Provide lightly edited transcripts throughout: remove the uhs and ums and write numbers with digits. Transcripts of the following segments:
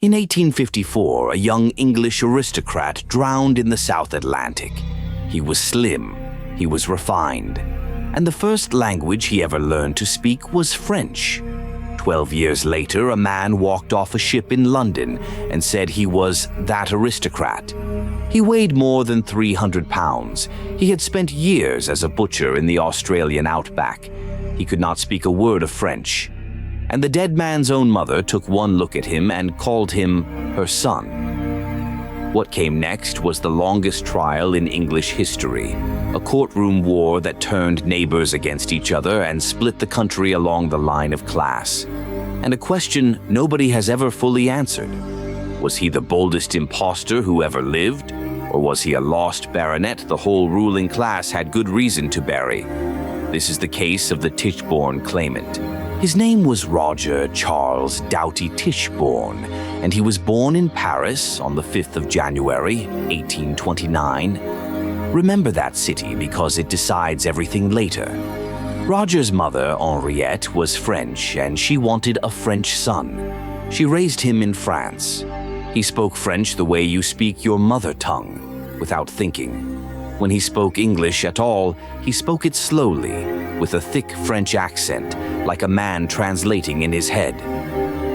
In 1854, a young English aristocrat drowned in the South Atlantic. He was slim, he was refined, and the first language he ever learned to speak was French. 12 years later, a man walked off a ship in London and said he was that aristocrat. He weighed more than 300 pounds. He had spent years as a butcher in the Australian outback. He could not speak a word of French. And the dead man's own mother took one look at him and called him her son. What came next was the longest trial in English history, a courtroom war that turned neighbors against each other and split the country along the line of class. And a question nobody has ever fully answered. Was he the boldest impostor who ever lived? Or was he a lost baronet the whole ruling class had good reason to bury? This is the case of the Tichborne claimant. His name was Roger Charles Doughty Tichborne, and he was born in Paris on the 5th of January, 1829. Remember that city because it decides everything later. Roger's mother, Henriette, was French, and she wanted a French son. She raised him in France. He spoke French the way you speak your mother tongue, without thinking. When he spoke English at all, he spoke it slowly, with a thick French accent, like a man translating in his head.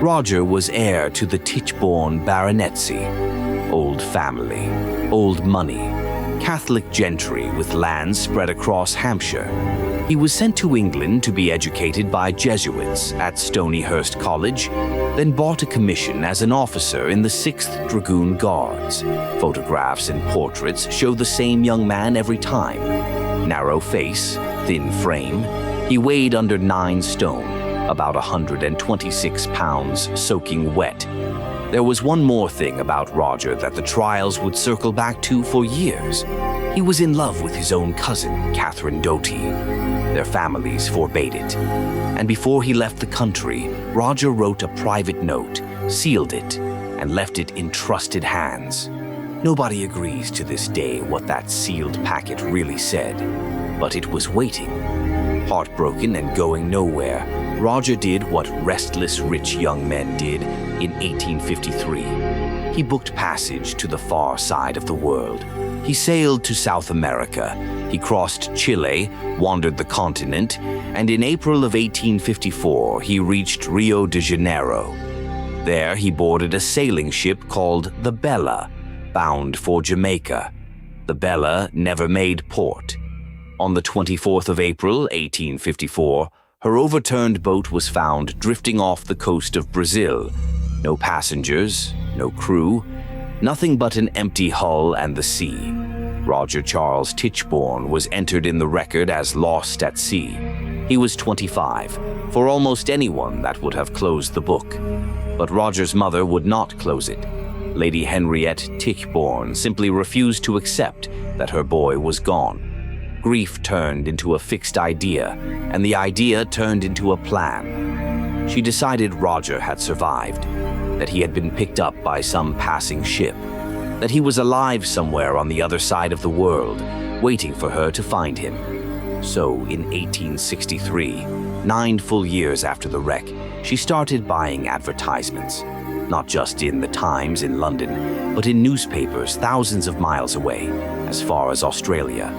Roger was heir to the Tichborne baronetcy. Old family, old money, Catholic gentry with lands spread across Hampshire. He was sent to England to be educated by Jesuits at Stonyhurst College, then bought a commission as an officer in the 6th Dragoon Guards. Photographs and portraits show the same young man every time. Narrow face, thin frame. He weighed under 9 stone, about 126 pounds, soaking wet. There was one more thing about Roger that the trials would circle back to for years. He was in love with his own cousin, Catherine Doughty. Their families forbade it. And before he left the country, Roger wrote a private note, sealed it, and left it in trusted hands. Nobody agrees to this day what that sealed packet really said, but it was waiting. Heartbroken and going nowhere, Roger did what restless rich young men did in 1853. He booked passage to the far side of the world. He sailed to South America. He crossed Chile, wandered the continent, and in April of 1854, he reached Rio de Janeiro. There, he boarded a sailing ship called the Bella, bound for Jamaica. The Bella never made port. On the 24th of April, 1854, her overturned boat was found drifting off the coast of Brazil. No passengers, no crew, nothing but an empty hull and the sea. Roger Charles Tichborne was entered in the record as lost at sea. He was 25. For almost anyone, that would have closed the book. But Roger's mother would not close it. Lady Henriette Tichborne simply refused to accept that her boy was gone. Grief turned into a fixed idea, and the idea turned into a plan. She decided Roger had survived, that he had been picked up by some passing ship, that he was alive somewhere on the other side of the world, waiting for her to find him. So, in 1863, 9 full years after the wreck, she started buying advertisements, not just in the Times in London, but in newspapers thousands of miles away, as far as Australia.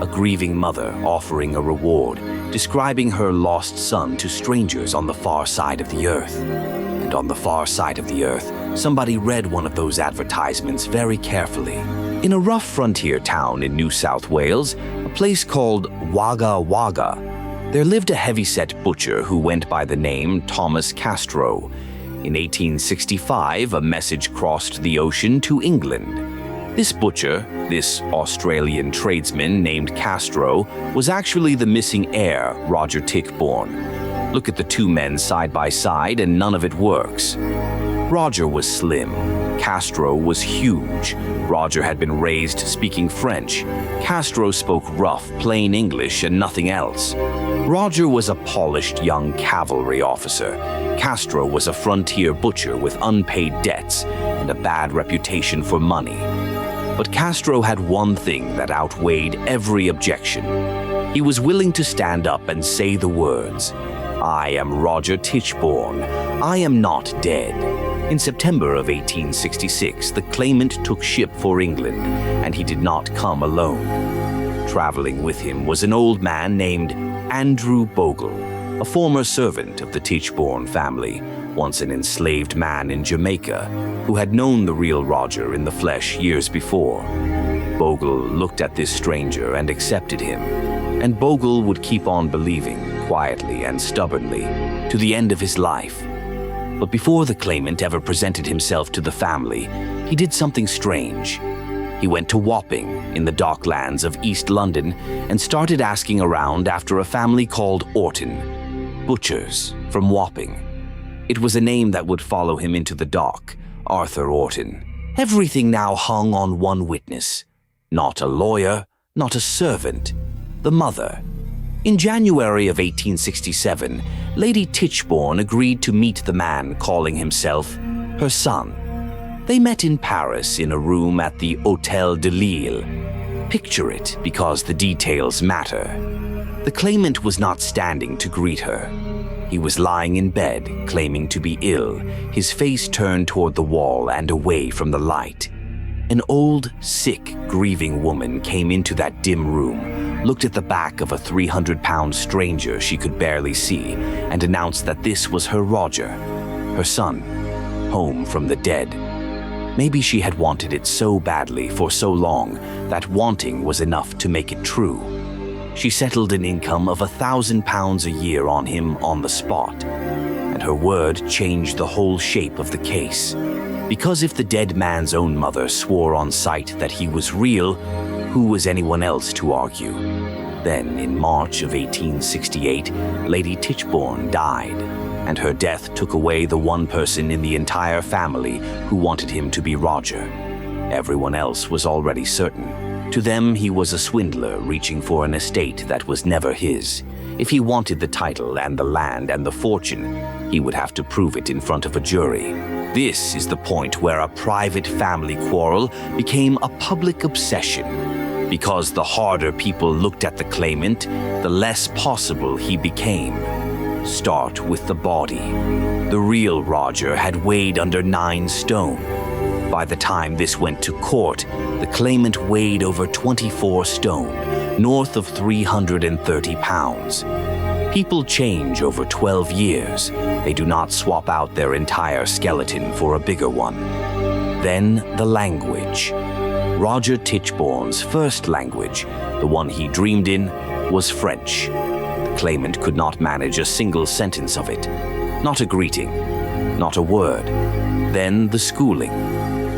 A grieving mother offering a reward, describing her lost son to strangers on the far side of the earth. And on the far side of the earth, somebody read one of those advertisements very carefully. In a rough frontier town in New South Wales, a place called Wagga, there lived a heavy-set butcher who went by the name Thomas Castro. In 1865, a message crossed the ocean to England. This butcher, this Australian tradesman named Castro, was actually the missing heir, Roger Tichborne. Look at the two men side by side and none of it works. Roger was slim. Castro was huge. Roger had been raised speaking French. Castro spoke rough, plain English and nothing else. Roger was a polished young cavalry officer. Castro was a frontier butcher with unpaid debts and a bad reputation for money. But Castro had one thing that outweighed every objection. He was willing to stand up and say the words, "I am Roger Tichborne. I am not dead." In September of 1866, the claimant took ship for England, and he did not come alone. Traveling with him was an old man named Andrew Bogle, a former servant of the Tichborne family, once an enslaved man in Jamaica, who had known the real Roger in the flesh years before. Bogle looked at this stranger and accepted him, and Bogle would keep on believing, quietly and stubbornly, to the end of his life. But before the claimant ever presented himself to the family, he did something strange. He went to Wapping, in the docklands of East London, and started asking around after a family called Orton, butchers from Wapping. It was a name that would follow him into the dock, Arthur Orton. Everything now hung on one witness. Not a lawyer, not a servant, the mother. In January of 1867, Lady Tichborne agreed to meet the man calling himself her son. They met in Paris in a room at the Hôtel de Lille. Picture it, because the details matter. The claimant was not standing to greet her. He was lying in bed, claiming to be ill, his face turned toward the wall and away from the light. An old, sick, grieving woman came into that dim room, looked at the back of a 300-pound stranger she could barely see, and announced that this was her Roger, her son, home from the dead. Maybe she had wanted it so badly for so long that wanting was enough to make it true. She settled an income of £1,000 a year on him on the spot, and her word changed the whole shape of the case. Because if the dead man's own mother swore on sight that he was real, who was anyone else to argue? Then, in March of 1868, Lady Tichborne died, and her death took away the one person in the entire family who wanted him to be Roger. Everyone else was already certain. To them, he was a swindler reaching for an estate that was never his. If he wanted the title and the land and the fortune, he would have to prove it in front of a jury. This is the point where a private family quarrel became a public obsession. Because the harder people looked at the claimant, the less possible he became. Start with the body. The real Roger had weighed under 9 stone. By the time this went to court, the claimant weighed over 24 stone, north of 330 pounds. People change over 12 years. They do not swap out their entire skeleton for a bigger one. Then the language. Roger Tichborne's first language, the one he dreamed in, was French. The claimant could not manage a single sentence of it. Not a greeting, not a word. Then the schooling.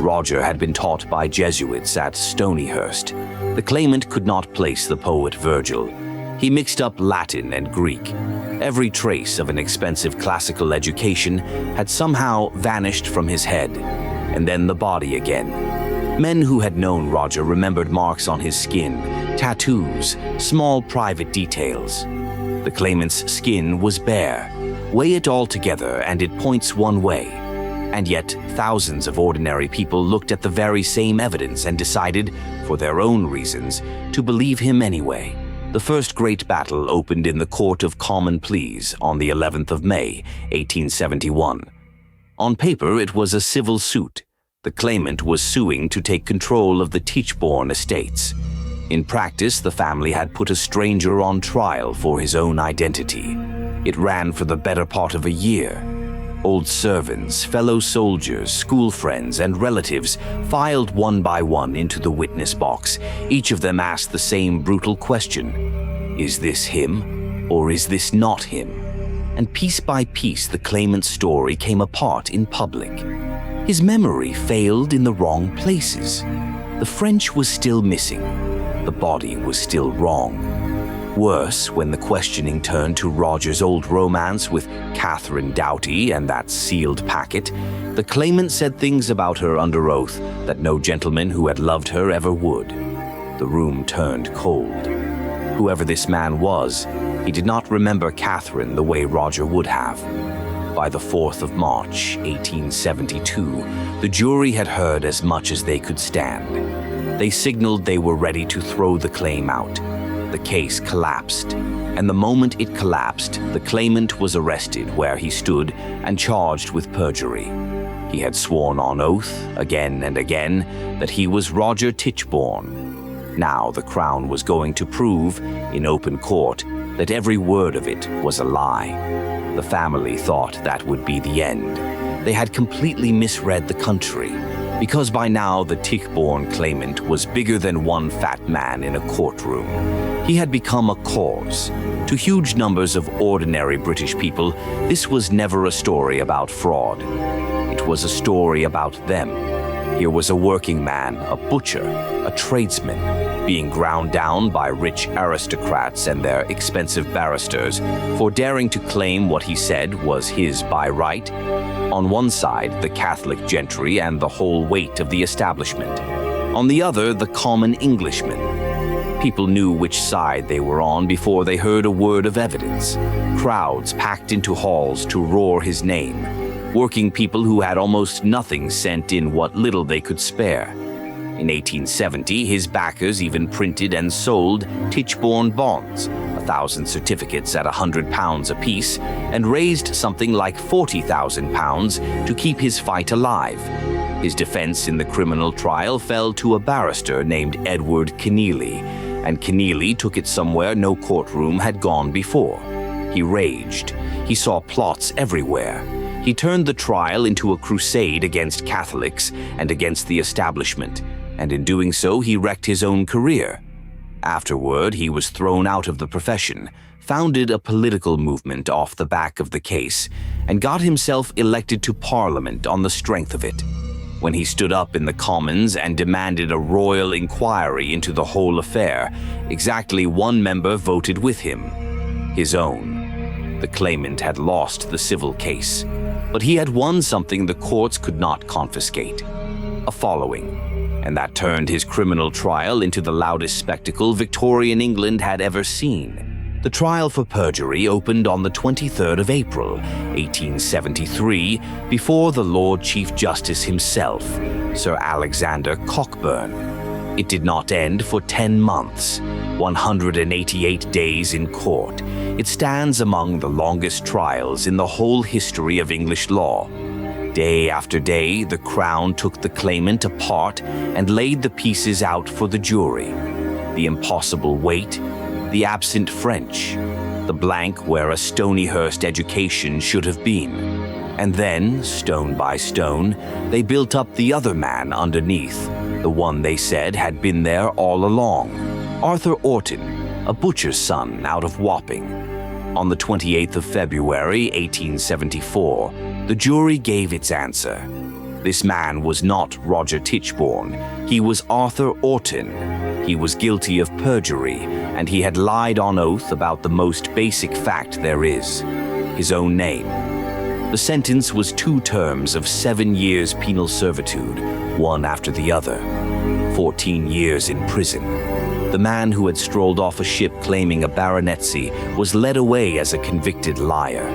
Roger had been taught by Jesuits at Stonyhurst. The claimant could not place the poet Virgil. He mixed up Latin and Greek. Every trace of an expensive classical education had somehow vanished from his head. And then the body again. Men who had known Roger remembered marks on his skin, tattoos, small private details. The claimant's skin was bare. Weigh it all together and it points one way. And yet, thousands of ordinary people looked at the very same evidence and decided, for their own reasons, to believe him anyway. The first great battle opened in the Court of Common Pleas on the 11th of May, 1871. On paper, it was a civil suit. The claimant was suing to take control of the Tichborne estates. In practice, the family had put a stranger on trial for his own identity. It ran for the better part of a year. Old servants, fellow soldiers, school friends, and relatives filed one by one into the witness box. Each of them asked the same brutal question. Is this him, or is this not him? And piece by piece, the claimant's story came apart in public. His memory failed in the wrong places. The French was still missing. The body was still wrong. Worse, when the questioning turned to Roger's old romance with Catherine Doughty and that sealed packet, the claimant said things about her under oath that no gentleman who had loved her ever would. The room turned cold. Whoever this man was, he did not remember Catherine the way Roger would have. By the 4th of March, 1872, the jury had heard as much as they could stand. They signaled they were ready to throw the claim out. The case collapsed, and the moment it collapsed, the claimant was arrested where he stood and charged with perjury. He had sworn on oath, again and again, that he was Roger Tichborne. Now the Crown was going to prove, in open court, that every word of it was a lie. The family thought that would be the end. They had completely misread the country, because by now the Tichborne claimant was bigger than one fat man in a courtroom. He had become a cause. To huge numbers of ordinary British people, this was never a story about fraud. It was a story about them. Here was a working man, a butcher, a tradesman, being ground down by rich aristocrats and their expensive barristers for daring to claim what he said was his by right. On one side, the Catholic gentry and the whole weight of the establishment. On the other, the common Englishman. People knew which side they were on before they heard a word of evidence. Crowds packed into halls to roar his name. Working people who had almost nothing sent in what little they could spare. In 1870, his backers even printed and sold Tichborne bonds, 1,000 certificates at £100 apiece, and raised something like £40,000 to keep his fight alive. His defense in the criminal trial fell to a barrister named Edward Keneally, and Keneally took it somewhere no courtroom had gone before. He raged. He saw plots everywhere. He turned the trial into a crusade against Catholics and against the establishment, and in doing so he wrecked his own career. Afterward, he was thrown out of the profession, founded a political movement off the back of the case, and got himself elected to Parliament on the strength of it. When he stood up in the Commons and demanded a royal inquiry into the whole affair, exactly one member voted with him, his own. The claimant had lost the civil case, but he had won something the courts could not confiscate, a following. And that turned his criminal trial into the loudest spectacle Victorian England had ever seen. The trial for perjury opened on the 23rd of April, 1873, before the Lord Chief Justice himself, Sir Alexander Cockburn. It did not end for 10 months, 188 days in court. It stands among the longest trials in the whole history of English law. Day after day, the Crown took the claimant apart and laid the pieces out for the jury. The impossible wait, the absent French, the blank where a Stonyhurst education should have been. And then, stone by stone, they built up the other man underneath, the one they said had been there all along, Arthur Orton, a butcher's son out of Wapping. On the 28th of February, 1874, the jury gave its answer. This man was not Roger Tichborne. He was Arthur Orton. He was guilty of perjury, and he had lied on oath about the most basic fact there is, his own name. The sentence was 2 terms of 7 years penal servitude, one after the other, 14 years in prison. The man who had strolled off a ship claiming a baronetcy was led away as a convicted liar.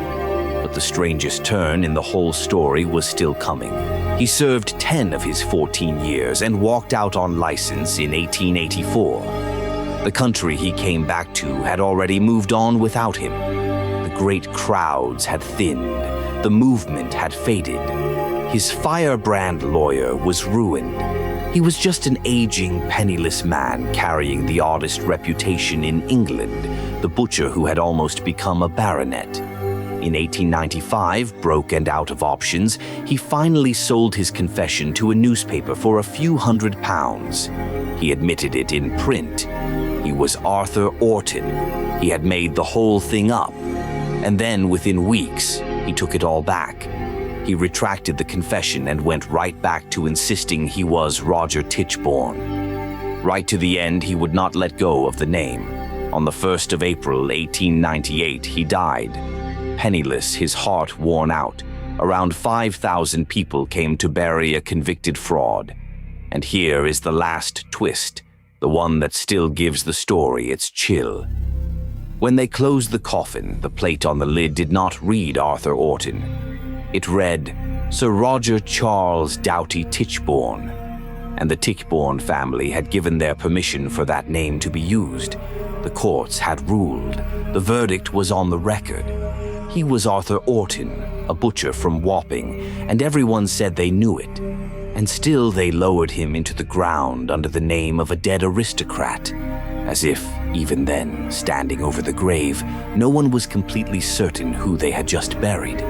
But the strangest turn in the whole story was still coming. He served 10 of his 14 years and walked out on license in 1884. The country he came back to had already moved on without him. The great crowds had thinned. The movement had faded. His firebrand lawyer was ruined. He was just an aging, penniless man carrying the oddest reputation in England, the butcher who had almost become a baronet. In 1895, broke and out of options, he finally sold his confession to a newspaper for a few £100s. He admitted it in print. He was Arthur Orton. He had made the whole thing up. And then, within weeks, he took it all back. He retracted the confession and went right back to insisting he was Roger Tichborne. Right to the end, he would not let go of the name. On the 1st of April, 1898, he died. Penniless, his heart worn out, around 5,000 people came to bury a convicted fraud. And here is the last twist, the one that still gives the story its chill. When they closed the coffin, the plate on the lid did not read Arthur Orton. It read, Sir Roger Charles Doughty Tichborne, and the Tichborne family had given their permission for that name to be used. The courts had ruled. The verdict was on the record. He was Arthur Orton, a butcher from Wapping, and everyone said they knew it. And still they lowered him into the ground under the name of a dead aristocrat, as if, even then, standing over the grave, no one was completely certain who they had just buried.